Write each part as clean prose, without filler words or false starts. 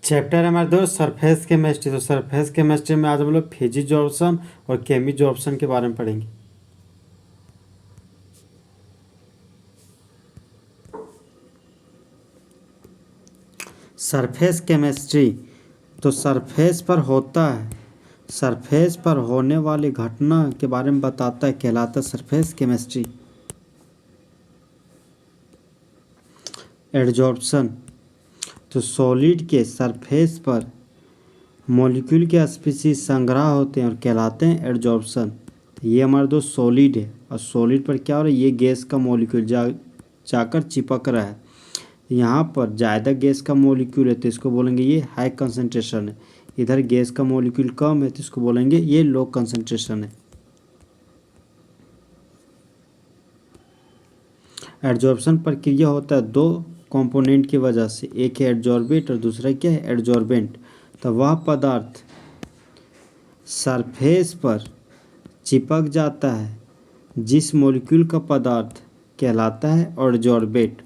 Chapter है हमारे दोस्त सरफेस केमिस्ट्री। तो सरफेस केमिस्ट्री में आज हम लोग फिजिजॉर्प्शन और केमिजॉर्प्शन के बारे में पढ़ेंगे। सरफेस केमिस्ट्री तो सरफेस पर होने वाली घटना के बारे में बताता है, कहलाता है सरफेस केमिस्ट्री। एडजॉर्प्शन तो सॉलिड के सरफेस पर मॉलिक्यूल के स्पीसीज संग्रह होते हैं और कहलाते हैं एडजॉर्प्शन। ये हमारा दोस्त सॉलिड है और सॉलिड पर क्या हो रहा है, ये गैस का मॉलिक्यूल जाकर चिपक रहा है। यहाँ पर ज़्यादा गैस का मॉलिक्यूल है तो इसको बोलेंगे ये हाई कंसंट्रेशन है। इधर गैस का मॉलिक्यूल कम है तो इसको बोलेंगे ये लो कंसंट्रेशन है। एडजॉर्प्शन प्रक्रिया होता है दो कंपोनेंट की वजह से, एक है एडजॉर्बेट और दूसरा क्या है एडजॉर्बेंट। तो वह पदार्थ सरफेस पर चिपक जाता है जिस मॉलिक्यूल का पदार्थ कहलाता है एडजॉर्बेट।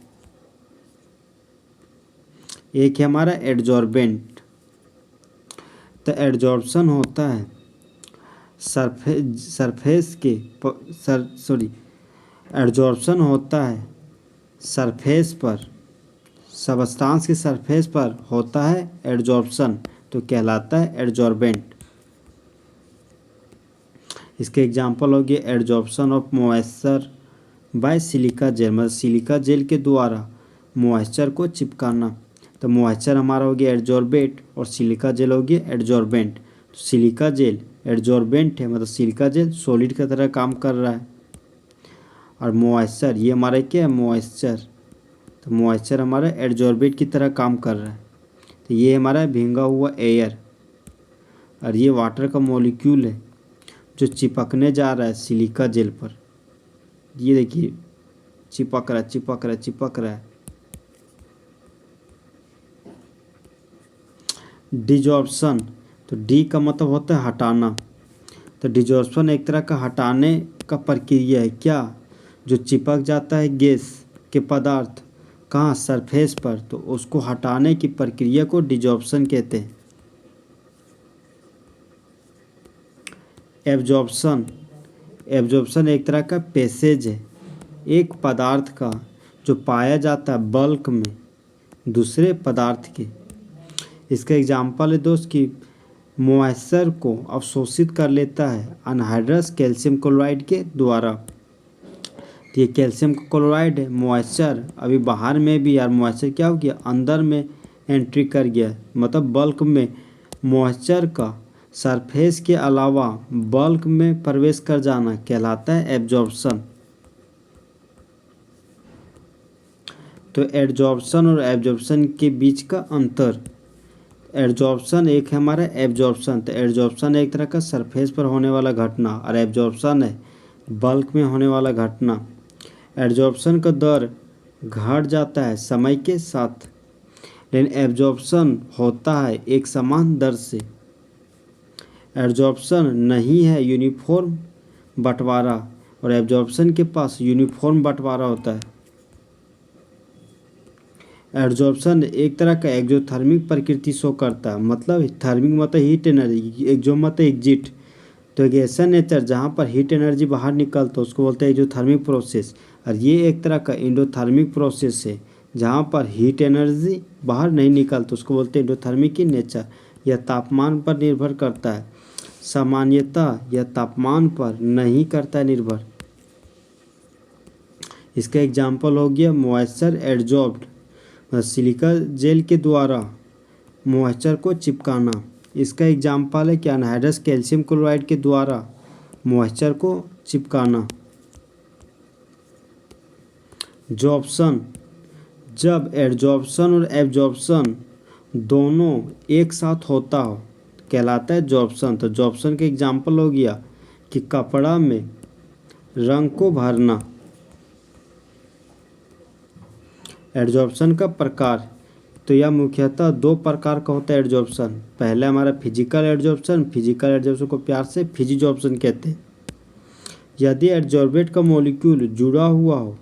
एक है हमारा एडजॉर्बेंट। तो एडजॉर्प्शन होता है एडजॉर्प्शन होता है सरफेस पर, सबस्टांस के सरफेस पर होता है एडजॉर्प्शन तो कहलाता है एडजॉर्बेंट। इसके एग्जांपल हो गए adsorption of moisture by silica gel, मतलब सिलिका जेल के द्वारा मॉइस्चर को चिपकाना। तो मॉइस्चर हमारा हो गया एडजॉर्बेट और सिलिका जेल हो गया एडजॉर्बेंट। तो सिलिका जेल एडजॉर्बेंट है, मतलब सिलिका जेल सॉलिड की तरह काम कर रहा है और मॉइस्चर ये हमारा क्या है मॉइस्चर, तो मॉइस्चर हमारा एडजॉर्बेट की तरह काम कर रहा है। तो ये हमारा भींगा हुआ एयर और ये वाटर का मॉलिक्यूल है जो चिपकने जा रहा है सिलिका जेल पर। ये देखिए चिपक रहा है। डिजॉर्प्शन तो डी का मतलब होता है हटाना। तो डिजॉर्प्शन एक तरह का हटाने का प्रक्रिया है क्या, जो चिपक जाता है गैस के पदार्थ कहाँ सरफेस पर, तो उसको हटाने की प्रक्रिया को डिजॉर्प्शन कहते हैं। एब्जॉर्प्शन एक तरह का पैसेज है एक पदार्थ का जो पाया जाता है बल्क में दूसरे पदार्थ के। इसका एग्जाम्पल है दोस्त कि मॉइस्चर को अवशोषित कर लेता है अनहाइड्रस कैल्शियम क्लोराइड के द्वारा। तो ये कैल्शियम क्लोराइड है, मॉइस्चर अभी बाहर में भी यार मॉइस्चर क्या हो गया अंदर में एंट्री कर गया, मतलब बल्क में मॉइस्चर का सरफेस के अलावा बल्क में प्रवेश कर जाना कहलाता है एब्जॉर्प्शन। तो एडजॉर्प्शन और एब्जॉर्प्शन के बीच का अंतर, एडजॉर्प्शन एक है हमारा एब्जॉर्प्शन। तो एडजॉर्प्शन एक तरह का सरफेस पर होने वाला घटना और एब्जॉर्प्शन है बल्क में होने वाला घटना। एडजॉर्प्शन का दर घट जाता है समय के साथ, लेकिन एब्जॉर्प्शन होता है एक समान दर से। एडजॉर्प्शन नहीं है यूनिफॉर्म बंटवारा और एब्जॉर्प्शन के पास यूनिफॉर्म बंटवारा होता है। एडजॉर्प्शन एक तरह का एक्जोथर्मिक प्रकृति शो करता है, मतलब थर्मिक मतलब हीट एनर्जी, एक्जो मतलब एग्जिट। तो एक ऐसा नेचर जहाँ पर हीट एनर्जी बाहर निकलता है उसको बोलते हैं एक्जोथर्मिक प्रोसेस। और ये एक तरह का एंडोथर्मिक प्रोसेस है जहाँ पर हीट एनर्जी बाहर नहीं निकलता उसको बोलते हैं एंडोथर्मिक इन नेचर। यह तापमान पर निर्भर करता है, सामान्यतः यह तापमान पर नहीं करता निर्भर। इसका एग्जाम्पल हो गया मॉइस्चर एडजॉर्ब्ड, सिलिका जेल के द्वारा मॉइस्चर को चिपकाना। इसका एग्जाम्पल है कि अनहाइड्रस कैल्शियम क्लोराइड के द्वारा मॉइस्चर को चिपकाना। जॉर्प्शन, जब एडजॉर्प्शन और एब्जॉर्प्शन दोनों एक साथ होता हो कहलाता है जॉर्प्शन। तो जॉर्प्शन का एग्जाम्पल हो गया कि कपड़ा में रंग को भरना। एडजॉर्प्शन का प्रकार तो यह मुख्यतः दो प्रकार का होता है एडजॉर्प्शन। पहला हमारा फिजिकल एडजॉर्प्शन को प्यार से फिजिजॉर्प्शन कहते हैं। यदि एडजॉर्बेंट का मॉलिक्यूल जुड़ा हुआ हो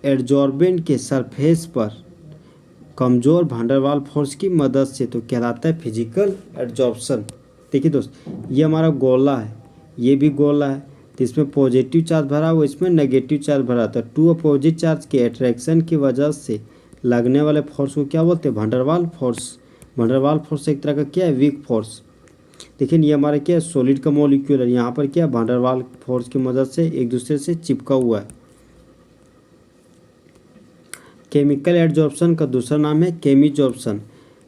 एडजॉर्बेंट के सरफेस पर कमज़ोर भांडरवाल फोर्स की मदद से, तो कहलाता है फिजिकल एड्जॉर्प्शन। देखिए दोस्त, ये हमारा गोला है, ये भी गोला है, तो इसमें पॉजिटिव चार्ज भरा हुआ, इसमें नेगेटिव चार्ज भरा था। टू अपोजिट चार्ज के अट्रैक्शन की वजह से लगने वाले फोर्स को क्या बोलते हैं? भांडरवाल फोर्स। भांडरवाल फोर्स एक तरह का क्या है? Weak force. देखिए ये हमारा क्या है? सॉलिड का मॉलिक्यूल है, यहाँ पर क्या है? भांडरवाल फोर्स की मदद से एक दूसरे से चिपका हुआ है। केमिकल एड्जॉर्प्शन का दूसरा नाम है केमिजॉर्प्शन।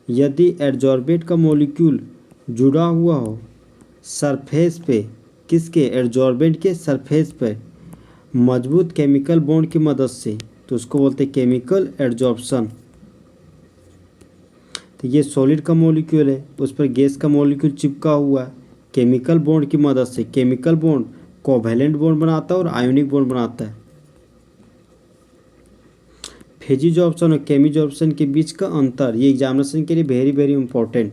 यदि एड्जॉर्बेट का मॉलिक्यूल जुड़ा हुआ हो सरफेस पे, किसके? एड्जॉर्बेंट के सरफेस पे मजबूत केमिकल बॉन्ड की मदद से, तो उसको बोलते हैं केमिकल एड्जॉर्प्शन। तो ये सॉलिड का मॉलिक्यूल है, उस पर गैस का मॉलिक्यूल चिपका हुआ है, केमिकल बॉन्ड की मदद से। केमिकल बॉन्ड कोवैलेंट बॉन्ड बनाता है और आयोनिक बॉन्ड बनाता है। फेजिजॉर्प्शन और केमिजॉर्प्शन के बीच का अंतर, ये एग्जामिनेशन के लिए वेरी वेरी इंपॉर्टेंट।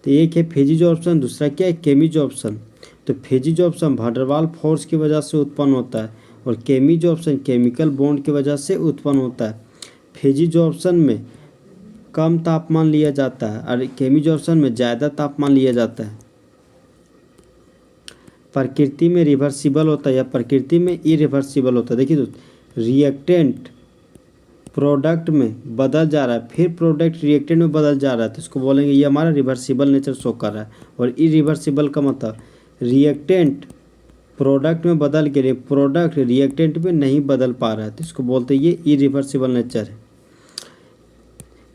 तो एक है फेजिजॉर्प्शन, दूसरा क्या है? केमिजॉर्प्शन। तो फेजिजॉर्प्शन भांडरवाल फोर्स की वजह से उत्पन्न होता है और केमिजॉर्प्शन केमिकल बॉन्ड की वजह से उत्पन्न होता है। फेजिजॉर्प्शन में कम तापमान लिया जाता है और केमिजॉर्प्शन में ज़्यादा तापमान लिया जाता है। प्रकृति में रिवर्सिबल होता है या प्रकृति में इरिवर्सिबल होता है। देखिए दोस्त, रिएक्टेंट प्रोडक्ट में बदल जा रहा है, फिर प्रोडक्ट रिएक्टेंट में बदल जा रहा है, तो इसको बोलेंगे ये हमारा रिवर्सिबल नेचर शो कर रहा है। और इरिवर्सिबल का मतलब रिएक्टेंट प्रोडक्ट में बदल के लिए प्रोडक्ट रिएक्टेंट में नहीं बदल पा रहा है, तो इसको बोलते हैं ये इरिवर्सिबल नेचर है।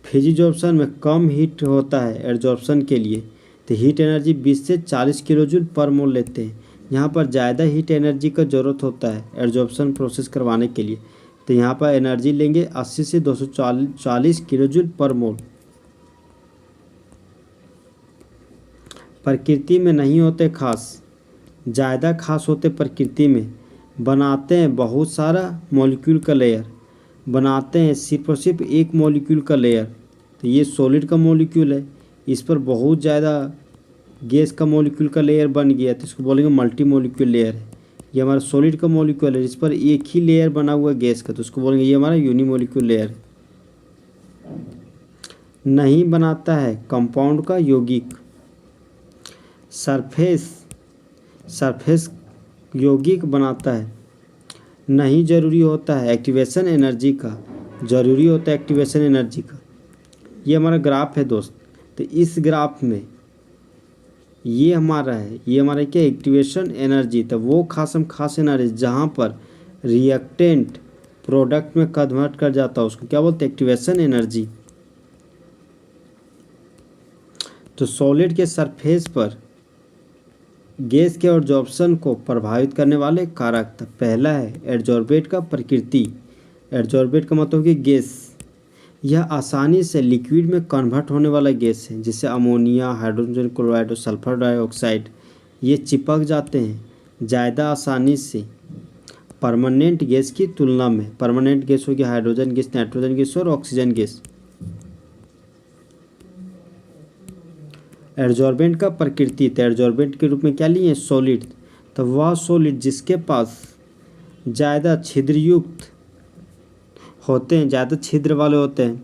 फेजिजॉर्प्शन में कम हीट होता है एड्जॉर्प्शन के लिए, तो हीट एनर्जी 20 से 40 किलो जूल पर मोल लेते हैं। यहाँ पर ज़्यादा हीट एनर्जी का ज़रूरत होता है एड्जॉर्प्शन प्रोसेस करवाने के लिए, तो यहाँ पर एनर्जी लेंगे 80 से 240 किलो जूल पर मोल। प्रकृति में नहीं होते खास, ज़्यादा खास होते प्रकृति में। बनाते हैं बहुत सारा मॉलिक्यूल का लेयर, बनाते हैं सिर्फ और सिर्फ एक मॉलिक्यूल का लेयर। तो ये सॉलिड का मॉलिक्यूल है, इस पर बहुत ज़्यादा गैस का मॉलिक्यूल का लेयर बन गया, तो इसको बोलेंगे मल्टी मॉलिक्यूल लेयर है। ये हमारा सॉलिड का मॉलिक्यूल है, इस पर एक ही लेयर बना हुआ है गैस का, तो उसको बोलेंगे ये हमारा यूनिमॉलिक्यूल लेयर। नहीं बनाता है कंपाउंड का यौगिक। सरफेस यौगिक बनाता है। नहीं जरूरी होता है एक्टिवेशन एनर्जी का, जरूरी होता है एक्टिवेशन एनर्जी का। ये हमारा ग्राफ है दोस्त, तो इस ग्राफ में ये हमारा है, ये हमारा क्या? Activation energy. तो वो खास एनर्जी जहाँ पर रिएक्टेंट प्रोडक्ट में कन्वर्ट कर जाता है, उसको क्या बोलते हैं? Activation energy. तो सॉलिड के सरफेस पर गैस के एड्जॉर्प्शन को प्रभावित करने वाले कारक, था पहला है एड्जॉर्बेट का प्रकृति। एड्जॉर्बेट का मतलब कि गैस, यह आसानी से लिक्विड में कन्वर्ट होने वाला गैस है, जैसे अमोनिया, हाइड्रोजन क्लोराइड और सल्फर डाइऑक्साइड। ये चिपक जाते हैं ज़्यादा आसानी से परमानेंट गैस की तुलना में। परमानेंट गैस होगी हाइड्रोजन गैस, नाइट्रोजन गैस और ऑक्सीजन गैस। एड्जॉर्बेंट का प्रकृति, तो एड्जॉर्बेंट के रूप में क्या लिए? सॉलिड। तो वह सॉलिड जिसके पास ज़्यादा छिद्रयुक्त होते हैं, ज़्यादा छिद्र वाले होते हैं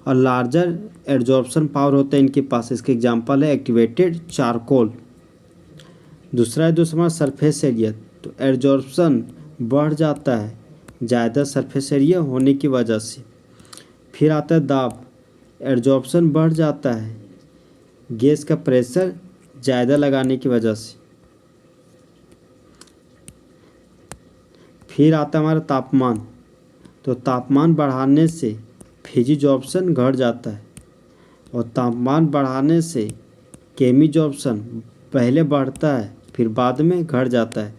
और लार्जर एड्जॉर्प्शन पावर होता है इनके पास। इसके एग्जांपल है एक्टिवेटेड चारकोल। दूसरा है दोस्त हमारा सरफेस एरिया। तो एड्जॉर्प्शन बढ़ जाता है ज़्यादा सरफेस एरिया होने की वजह से। फिर आता है दाब, एड्जॉर्प्शन बढ़ जाता है गैस का प्रेशर ज़्यादा लगाने की वजह से। फिर आता है हमारा तापमान। तो तापमान बढ़ाने से फेजिजॉर्प्शन घट जाता है और तापमान बढ़ाने से केमिजॉर्प्शन पहले बढ़ता है फिर बाद में घट जाता है।